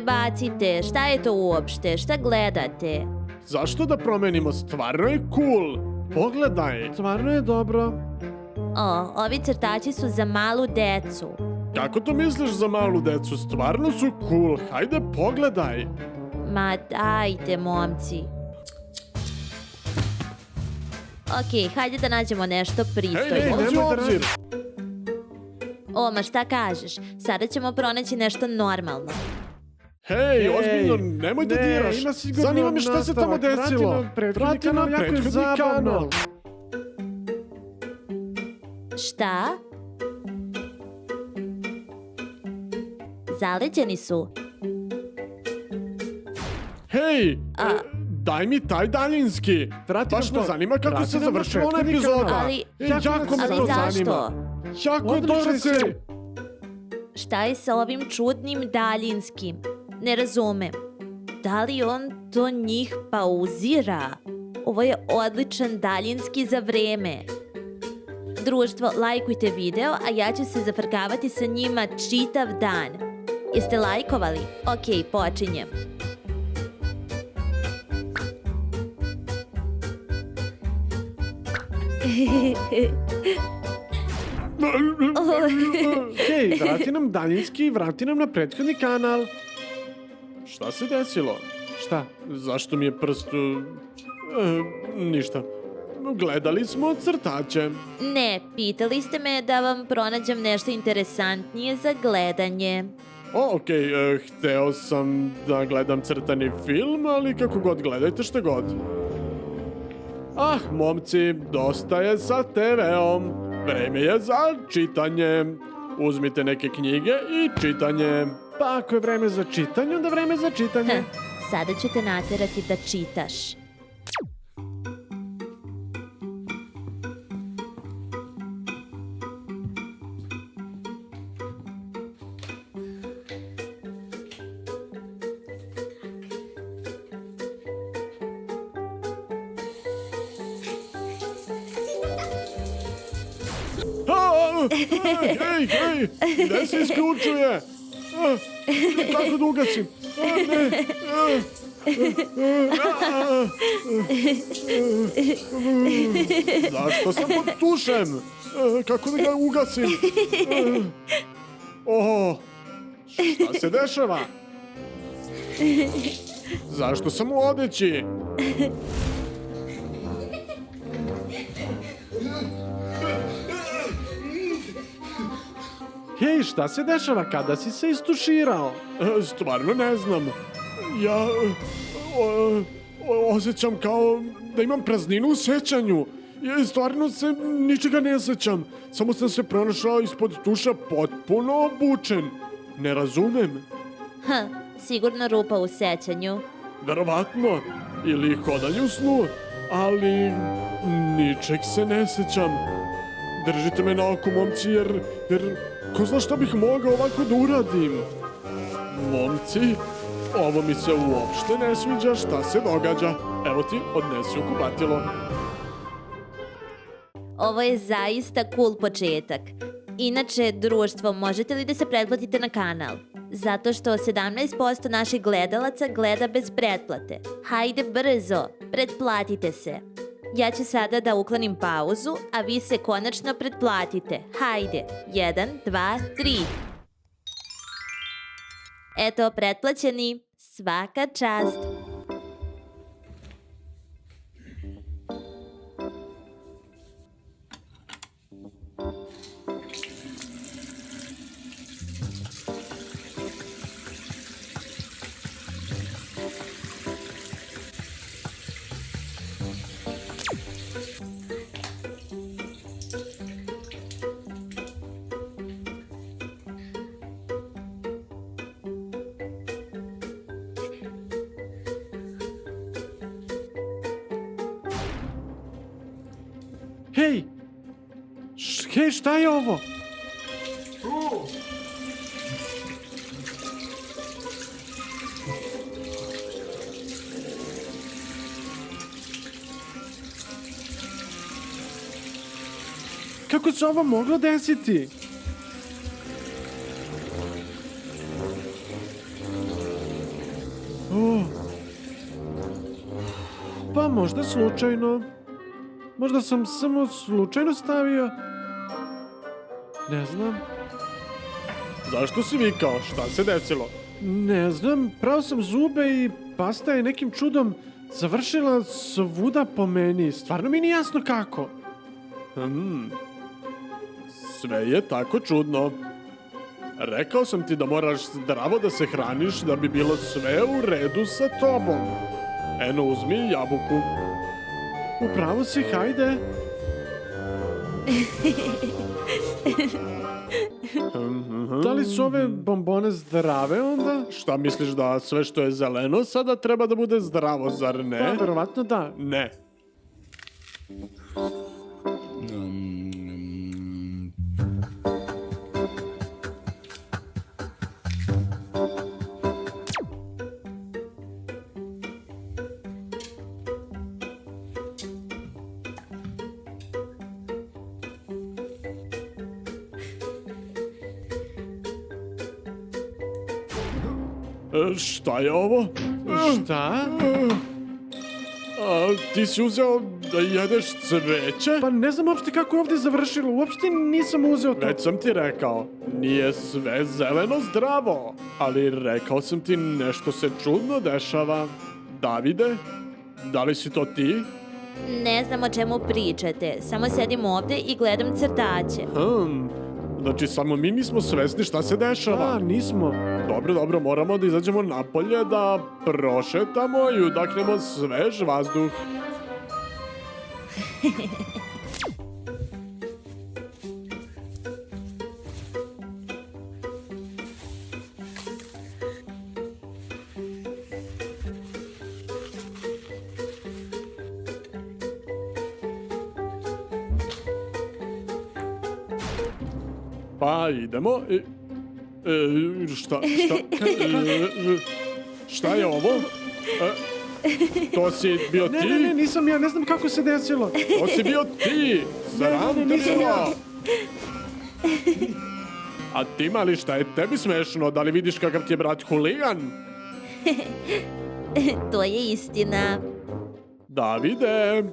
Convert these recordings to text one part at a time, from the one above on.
prebacite, šta je to uopšte, šta gledate? Zašto da promenimo? Stvarno je cool. Pogledaj. Stvarno je dobro. O, ovi crtači su za malu decu. Kako to misliš za malu decu? Stvarno su cool. Hajde pogledaj. Ma dajte, momci. Okej, hajde da nađemo nešto pristojno. Hej, nemoj da obzir. O, ma šta kažeš? Sada ćemo pronaći nešto normalno. Hej, ozbiljno, nemoj da diraš. Zanima me šta se tamo desilo. Prati na prethodni kanal. Šta? Zaleđeni su. Hej, daj mi taj daljinski. Baš me zanima kako se završila epizoda. Ali, Jako me ali to zašto? zanima. Jako je dobra serija. Šta je sa ovim čudnim daljinskim? Ne razumem. Da li on to njih pauzira? Ovo je odličan daljinski za vreme. Društvo, lajkujte video, a ja ću se zafrkavati sa njima čitav dan. Jeste lajkovali? Okej, počinjem. Hej, vrati nam daljinski i vrati nam na prethodni kanal. Šta se desilo? Šta? Zašto mi je prst... ništa. Gledali smo crtače. Ne, pitali ste me da vam pronađem nešto interesantnije za gledanje. Okej, hteo sam da gledam crtani film, ali kako god, gledajte šta god. Ah, momci, dosta je sa TV-om. Vreme je za čitanje. Uzmite neke knjige i čitanje. Pa ako je vreme za čitanje, onda vreme za čitanje. Sada ću te naterati da čitaš. Hej, gde se isključuje? Kako da ugasim? Ne. Zašto sam pod tušem? Kako da ga ugasim? Šta se dešava? Zašto sam u odeći? Hej, šta se dešava? Kada si se istuširao? Stvarno ne znam. Ja... osjećam kao da imam prazninu u sećanju. Stvarno se ničega ne sećam. Samo sam se pronašao ispod tuša potpuno obučen. Ne razumem. Sigurno rupa u sećanju. Verovatno. Ili hodanje u snu. Ali... ničeg se ne sećam. Držite me na oku, momci, jer ko zna šta bih mogao ovako da uradim? Momci, ovo mi se uopšte ne sviđa, šta se događa? Evo ti, odnesi u kupatilo. Ovo je zaista cool početak. Inače, društvo, možete li da se pretplatite na kanal? Zato što 17% naših gledalaca gleda bez pretplate. Hajde brzo, pretplatite se. Ja ću sada da uklonim pauzu, a vi se konačno pretplatite. Hajde, 1, 2, 3. Eto, pretplaćeni, svaka čast. Hej! Hej, šta je ovo? Kako se ovo moglo desiti? možda slučajno. Možda sam samo slučajno stavio. Ne znam. Zašto si vikao? Šta se desilo? Ne znam, prao sam zube i pasta je nekim čudom završila svuda po meni. Stvarno mi nije jasno kako. Sve je tako čudno. Rekao sam ti da moraš zdravo da se hraniš da bi bilo sve u redu sa tobom. Eno, uzmi jabuku. Upravo si, hajde. Da li su ove bombone zdrave onda? Šta misliš da sve što je zeleno sada treba da bude zdravo, zar ne? Pa, verovatno da. Ne. Šta je ovo? Šta? Ti si uzeo da jedeš cveće? Pa ne znam uopšte kako je ovdje završilo. Uopšte nisam uzeo to. Već sam ti rekao, nije sve zeleno zdravo. Ali rekao sam ti nešto se čudno dešava. Davide, da li si to ti? Ne znam o čemu pričate. Samo sedim ovde i gledam crtaće. Znači samo mi nismo svesni šta se dešava. Nismo. Dobro, moramo da izađemo napolje, da prošetamo i udahnemo svež vazduh. Pa idemo. Šta je ovo? To si bio ti? Ne, nisam ja, ne znam kako se desilo. To si bio ti! Sram te nisam bilo! ja. A ti mali, šta je tebi smešno? Da li vidiš kakav ti je brat huligan? To je istina. Davide,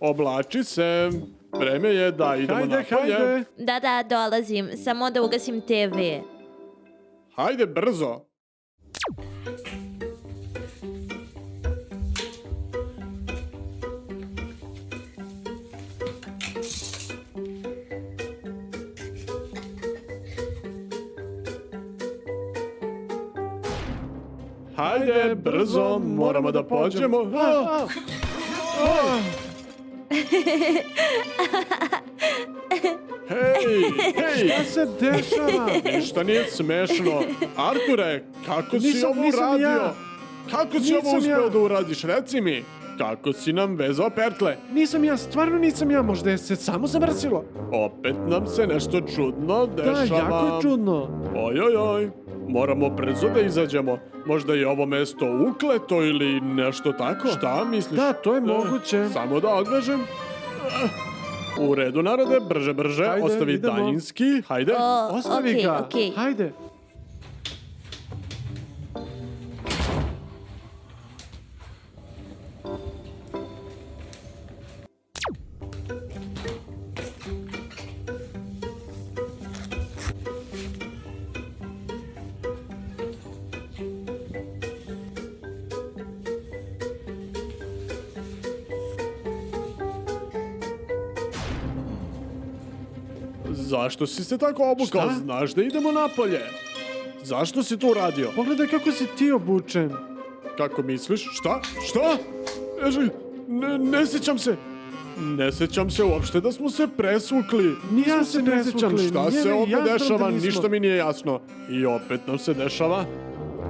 oblači se. Vreme je da idemo napolje. Hajde. Da, dolazim. Samo da ugasim TV. Hajde, brzo. Hajde, brzo, moramo da pođemo. Hej! Šta se dešava? Ništa nije smešno. Arture, kako si ovo nisam uradio? ja. Kako si ovo Nisam uspeo ja. da uradiš? Reci mi. Kako si nam vezao pertle? Nisam ja, stvarno nisam ja, možda je se samo zamrsilo. Opet nam se nešto čudno dešava. Da, jako je čudno. Ojojoj, moramo brzo da izađemo. Možda je ovo mesto ukleto ili nešto tako. Šta misliš? Da, to je moguće. Samo da odvežem. U redu, narode, brže, Hajde, ostavi idemo. daljinski. Hajde. Ostavi ga. okej. Hajde. Zašto si se tako obukao? Šta? Znaš da idemo napolje. Zašto si to uradio? Pogledaj kako si ti obučen. Kako misliš? Šta? Šta? Ne sjećam se. Ne sjećam se uopšte da smo se presvukli. Ja Nismo se ne ne sjećam presvukli. šta Nije se mi ovdje jasno da dešava. nismo. Ništa mi nije jasno. I opet nam se dešava.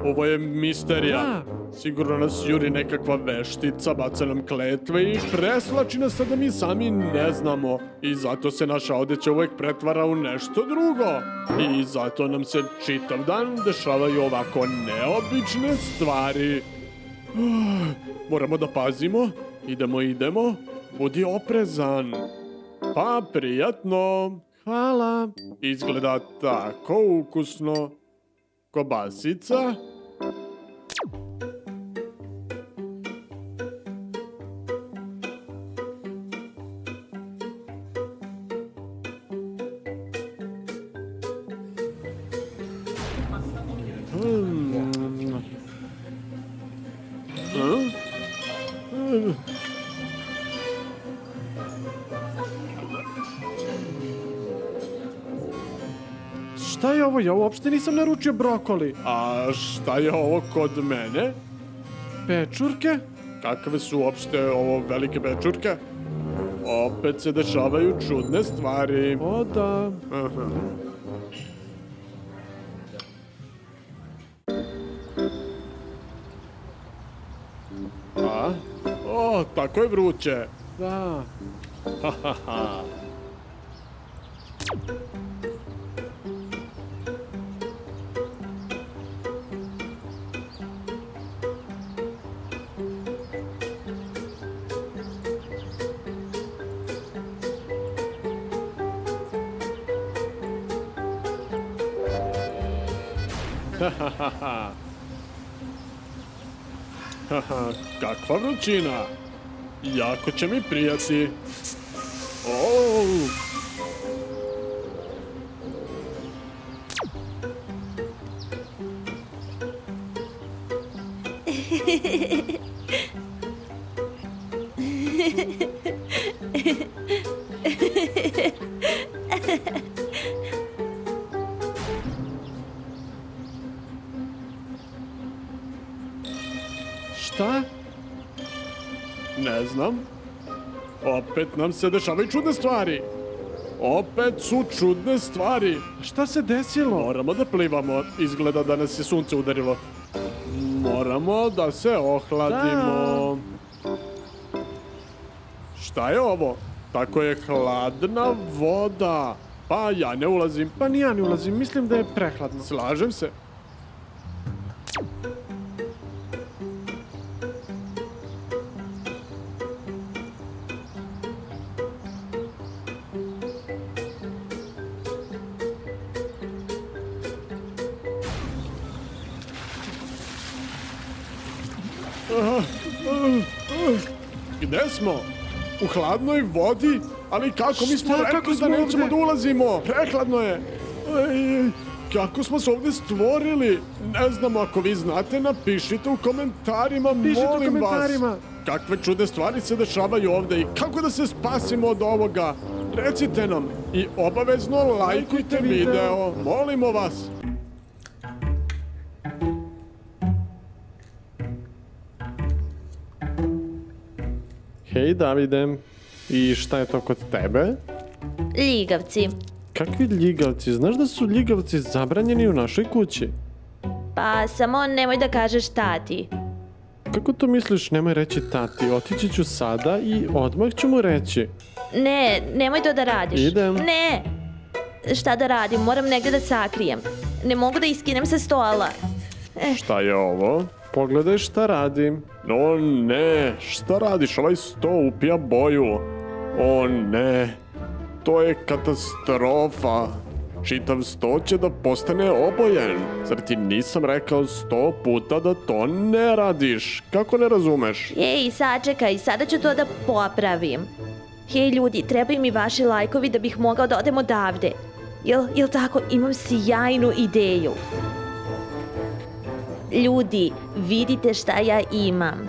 Ovo je misterija. Da. Sigurno nas juri nekakva veštica, baca nam kletve i preslači nas da mi sami ne znamo. I zato se naša odeća uvek pretvara u nešto drugo. I zato nam se čitav dan dešavaju ovako neobične stvari. Moramo da pazimo. Idemo. Budi oprezan. Pa prijatno. Hvala. Izgleda tako ukusno. Kobasica. šta je ovo? Ja uopšte nisam naručio brokoli. A šta je ovo kod mene? Pečurke? Kakve su uopšte ovo velike pečurke? Opet se dešavaju čudne stvari. O da. Aha. A? O, tako je vruće. Da. Ha, ha, ha. Haha, kakva vrućina. Jako će mi prijati. O! Šta? Ne znam. Opet nam se dešavaju čudne stvari. Opet su čudne stvari. Šta se desilo? Moramo da plivamo. Izgleda da nas je sunce udarilo. Moramo da se ohladimo. Šta je ovo? Tako je hladna voda. Pa ja ne ulazim. Pa ni ja ne ulazim, mislim da je prehladno. Slažem se. Gde smo? U hladnoj vodi? Ali kako? Mi smo Šta? rekli Kako da smo nećemo ovde? da ulazimo. Prehladno je. Ej, kako smo se ovde stvorili? Ne znamo, ako vi znate, napišite u komentarima, Pišite u molim komentarima. vas. Kakve čudne stvari se dešavaju ovde i kako da se spasimo od ovoga? Recite nam i obavezno lajkujte video. Molimo vas. Hej Davide, i šta je to kod tebe? Ljigavci. Kakvi ljigavci? Znaš da su ljigavci zabranjeni u našoj kući? Pa samo nemoj da kažeš tati. Kako to misliš, nemoj reći tati, otići ću sada i odmah ću mu reći. Ne, nemoj to da radiš. Idem. Ne! Šta da radim? Moram negde da sakrijem. Ne mogu da iskinem sa stola. Šta je ovo? Pogledaj šta radim. O ne, šta radiš? Ovaj sto upija boju. O ne, to je katastrofa. Čitav sto će da postane obojen. Zar ti nisam rekao 100 puta da to ne radiš? Kako ne razumeš? Ej, sačekaj, sada ću to da popravim. Hej ljudi, trebaju mi vaši lajkovi da bih mogao da odem odavde. Jel tako? Imam sjajnu ideju. Ljudi, vidite šta ja imam.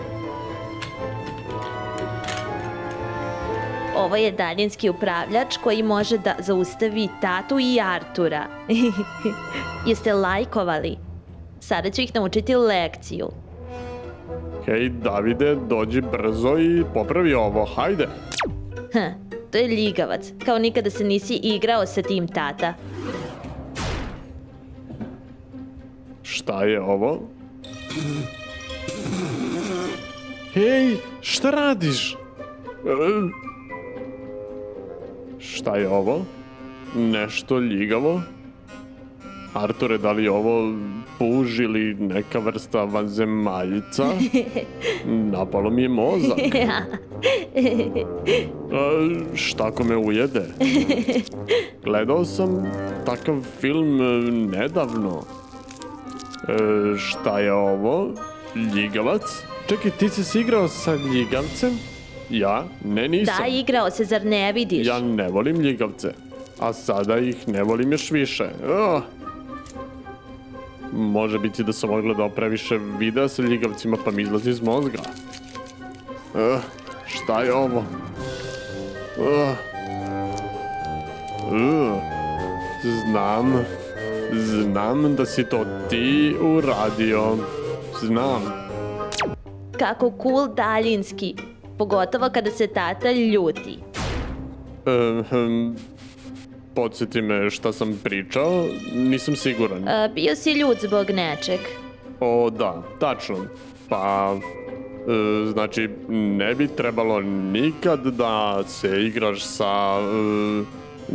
Ovo je daljinski upravljač koji može da zaustavi tatu i Artura. Jeste lajkovali? Sada ću ih naučiti lekciju. Hej Davide, dođi brzo i popravi ovo, hajde. To je ljigavac, kao nikada se nisi igrao sa tim, tata. Šta je ovo? Hej, šta radiš? Šta je ovo? Nešto ljigavo? Arture, da li je ovo puž ili neka vrsta vanzemaljca? Napalo mi je mozak. Šta ako me ujede? Gledao sam takav film nedavno. Šta je ovo? Ljigavac? Čekaj, ti si se igrao sa ljigavcem? Ja? Ne, nisam. Da, igrao se, zar ne vidiš? Ja ne volim ljigavce. A sada ih ne volim još više. Može biti da sam odgledao previše videa sa ljigavcima pa mi izlazi iz mozga. Šta je ovo? Znam. Znam da si to ti uradio. Znam. Kako cool daljinski. Pogotovo kada se tata ljuti. Podsjeti me šta sam pričao, nisam siguran. Bio si ljut zbog nečeg. O, da, tačno. Pa, znači, ne bi trebalo nikad da se igraš sa...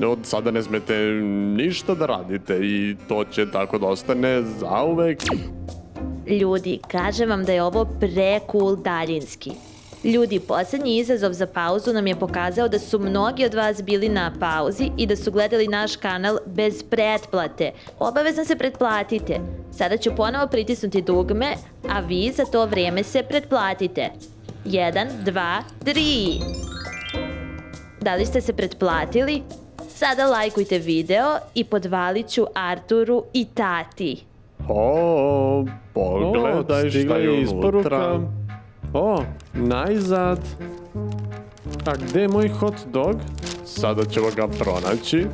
od sada ne smete ništa da radite i to će tako da ostane zauvek. Ljudi, kažem vam da je ovo pre-cool daljinski. Ljudi, posljednji izazov za pauzu nam je pokazao da su mnogi od vas bili na pauzi i da su gledali naš kanal bez pretplate. Obavezno se pretplatite. Sada ću ponovo pritisnuti dugme, a vi za to vrijeme se pretplatite. 1, 2, 3. Da li ste se pretplatili? Sada lajkujte video i podvalit ću Arturu i tati. O, pogledaj šta stigla je isporuka. unutra. O, najzad. A gde je moj hot dog? Sada ćemo ga pronaći.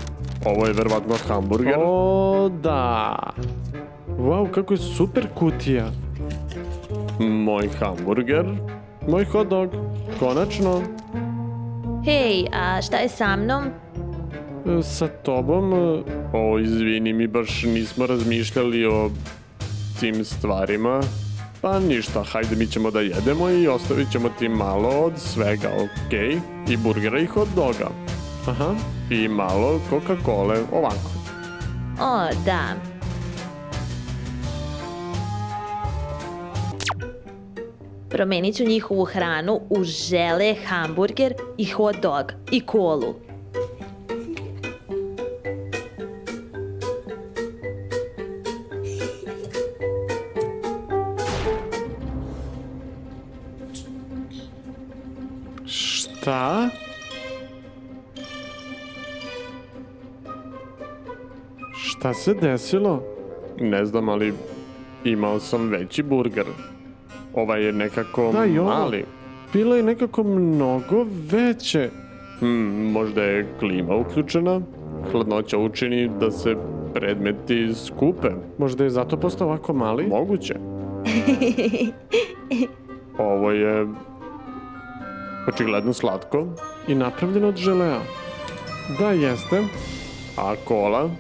Ovo je verovatno hamburger. O, da. Wow, kako je super kutija. Moj hamburger. Moj hot dog. Konačno. Hej, a šta je sa mnom? Sa tobom. O, izvini, mi baš nismo razmišljali o tim stvarima. Pa ništa, hajde mi ćemo da jedemo i ostavit ćemo ti malo od svega, okej? I burgera i hot doga. Aha. I malo Coca-Cole, ovako. O, da. Promenit ću njihovu hranu u žele, hamburger i hot dog i kolu. Šta? Šta se desilo? Ne znam, ali imao sam veći burger. Ovaj je nekako Da, i ovo. mali. Bilo je nekako mnogo veće. Možda je klima uključena. Hladnoća učini da se predmeti skupe. Možda je zato postao ovako mali? Moguće. Ovo je očigledno slatko. I napravljeno od želea. Da, jeste. A kola?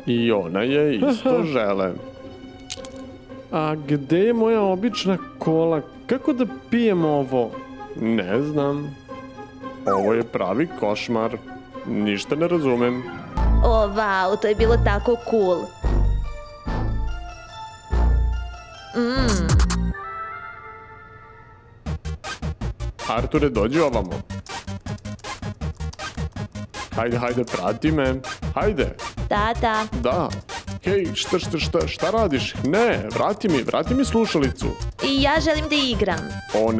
I ona je isto žele. A gde je moja obična kola? Kako da pijem ovo? Ne znam. Ovo je pravi košmar. Ništa ne razumem. O, vau, to je bilo tako cool. Arture, dođi ovamo. Hajde, hajde, prati me. Hajde. Tata, Da. Hej, šta radiš? Ne, vrati mi slušalicu. i ja želim da igram. O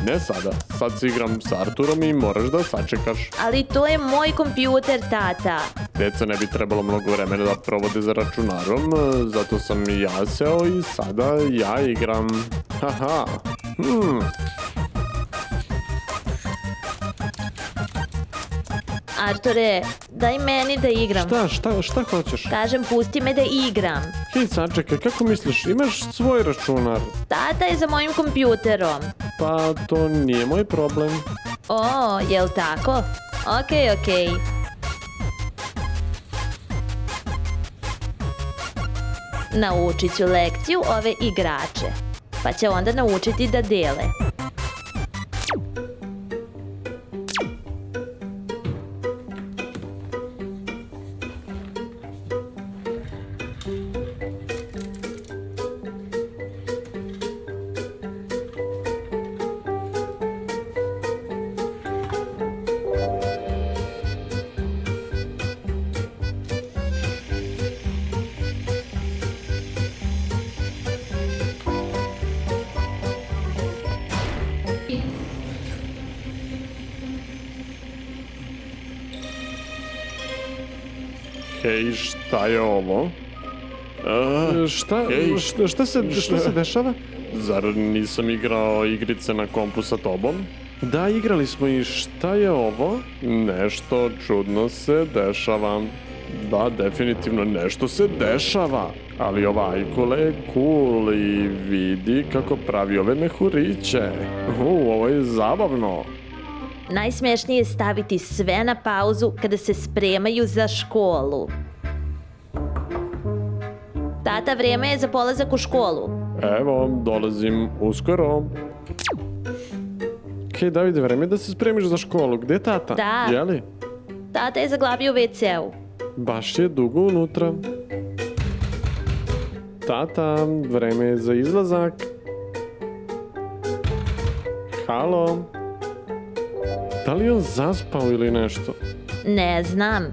ne sada. Sad se igram s Arturom i moraš da sačekaš. Ali to je moj kompjuter, tata. Deca ne bi trebalo mnogo vremena da provode za računarom, zato sam i ja seo i sada ja igram. Haha. Arture, daj meni da igram. Šta hoćeš? Kažem, pusti me da igram. Hej, sačekaj, kako misliš? Imaš svoj računar. Tata je za mojim kompjuterom. Pa, to nije moj problem. O, jel tako? Okej. Naučit ću lekciju ove igrače, pa će onda naučiti da dele. Hej, šta je ovo? Šta se dešava? Zar nisam igrao igrice na kompu sa tobom? Da, igrali smo i šta je ovo? Nešto čudno se dešava. Da, definitivno nešto se dešava. Ali ova Ajkula je cool i vidi kako pravi ove mehuriće. Ovo je zabavno. Najsmešnije je staviti sve na pauzu kada se spremaju za školu. Tata, vreme je za polazak u školu. Evo, dolazim uskoro. Okej, Davide, vreme je da se spremiš za školu. Gde je tata? Da. Jeli? Tata je zaglavio u WC-u. Baš je dugo unutra. Tata, vreme je za izlazak. Halo? Da li je on zaspao ili nešto? Ne znam.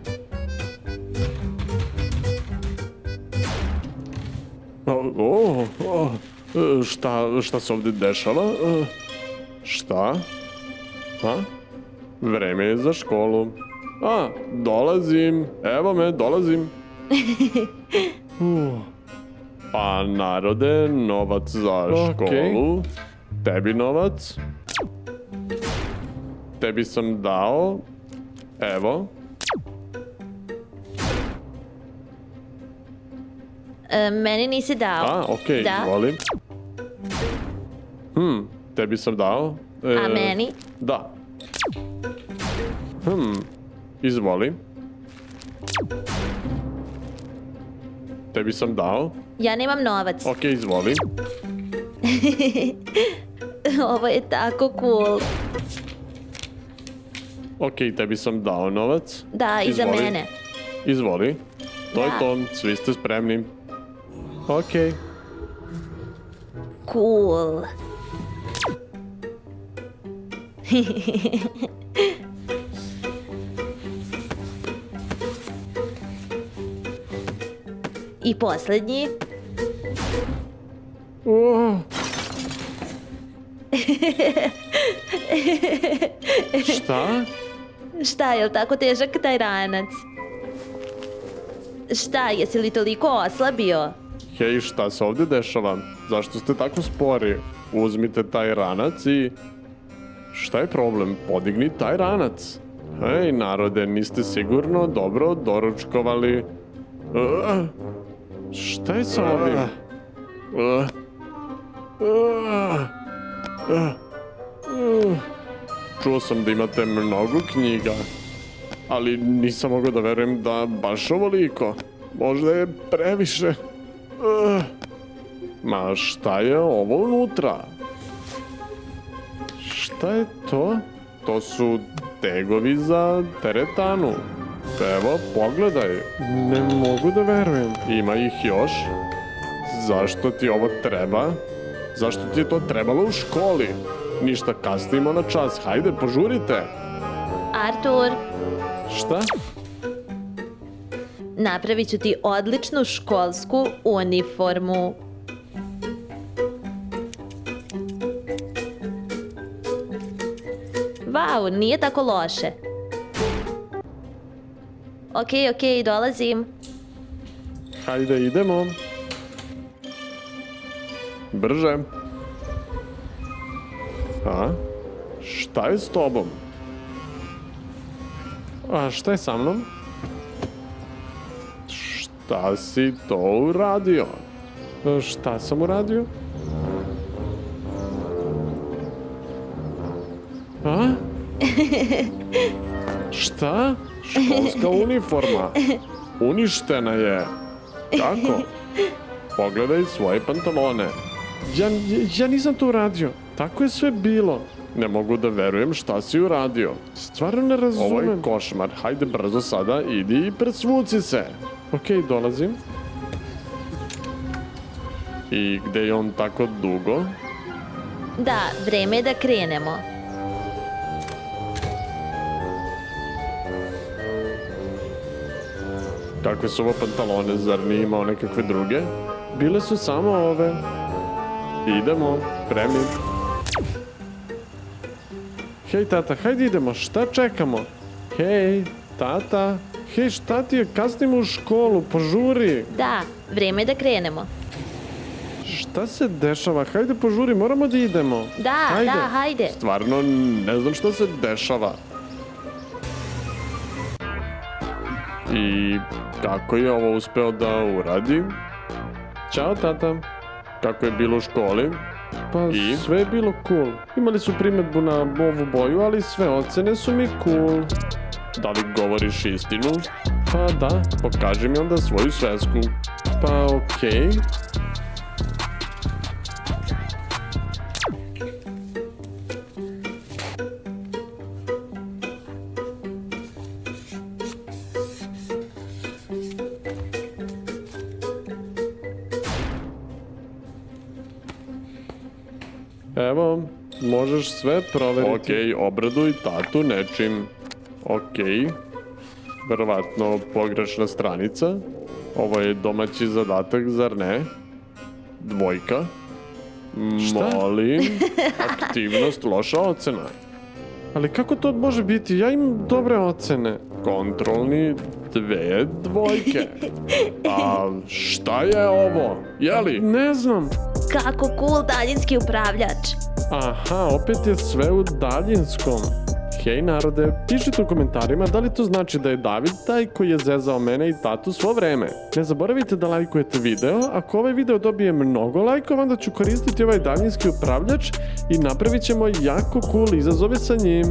Šta se ovdje dešava? Šta? Vreme je za školu. Dolazim. Evo me, dolazim. Pa narode, novac za školu. Tebi novac. Tebi sam dao. Evo. Meni nisi dao. Okej, Da. izvolim. Tebi sam dao. A meni? Da. Izvoli. Tebi sam dao. Ja nemam novac. Okej, izvoli. Ovo je tako cool. Okej, tebi sam dao novac. Da, i za Izvoli. mene. Izvoli. To je Da. to, svi ste spremni. Okej. Cool. I posljednji. Šta? Šta, je li tako težak taj ranac? Šta, jesi li toliko oslabio? Hej, šta se ovdje dešava? Zašto ste tako spori? Uzmite taj ranac i... Šta je problem? Podigni taj ranac. Hej, narode, niste sigurno dobro doručkovali. Šta je sa ovim? Čuo sam da imate mnogo knjiga, ali nisam mogao da verujem da baš ovoliko. Možda je previše. Ma šta je ovo unutra? Šta je to? To su tegovi za teretanu. Evo, pogledaj. Ne mogu da verujem. Ima ih još? Zašto ti ovo treba? Zašto ti je to trebalo u školi? Ništa, kasnimo na čas. Hajde, požurite. Artur, Šta? napravit ću ti odličnu školsku uniformu. Vau, nije tako loše. Okej, dolazim. Hajde, idemo. Brže. Šta je s tobom? A šta je sa mnom? Šta si to uradio? Šta sam uradio? Šta? Školska uniforma. Uništena je. Kako? Pogledaj svoje pantalone. Ja nisam to uradio. Tako je sve bilo. Ne mogu da verujem šta si uradio. Stvarno ne razumem. Ovo je košmar. Hajde brzo sada, idi i presvuci se. Okej, dolazim. I gde je on tako dugo? Da, vreme je da krenemo. Kakve su ovo pantalone, zar nije imao nekakve druge? Bile su samo ove. Idemo, spremni. Hej, tata, hajde idemo. Šta čekamo? Hej, tata. Hej, šta ti je? Kasnimo u školu, požuri. Da, vreme je da krenemo. Šta se dešava? Hajde požuri, moramo da idemo. Da, hajde. Stvarno ne znam šta se dešava. I kako je ovo uspeo da uradi? Ćao, tata. Kako je bilo u školi? Pa I? sve je bilo cool. Imali su primjedbu na ovu boju, ali sve ocene su mi cool. Da li govoriš istinu? Pa da, Pokaži mi onda svoju svesku. pa okej. Evo, možeš sve proveriti. Okej, obraduj tatu nečim. Okej. Verovatno pogrešna stranica. Ovo je domaći zadatak, zar ne? Dvojka. Šta? Molim. Aktivnost, loša ocena. Ali kako to može biti? Ja imam dobre ocene. Kontrolni, 2 dvojke. A šta je ovo? Jeli? Ne znam. Kako cool daljinski upravljač. Aha, opet je sve u daljinskom. Hej narode, pišite u komentarima da li to znači da je David taj koji je zezao mene i tatu svo vreme. Ne zaboravite da lajkujete video, ako ovaj video dobije mnogo lajkova onda ću koristiti ovaj daljinski upravljač i napravit ćemo jako cool izazove sa njim.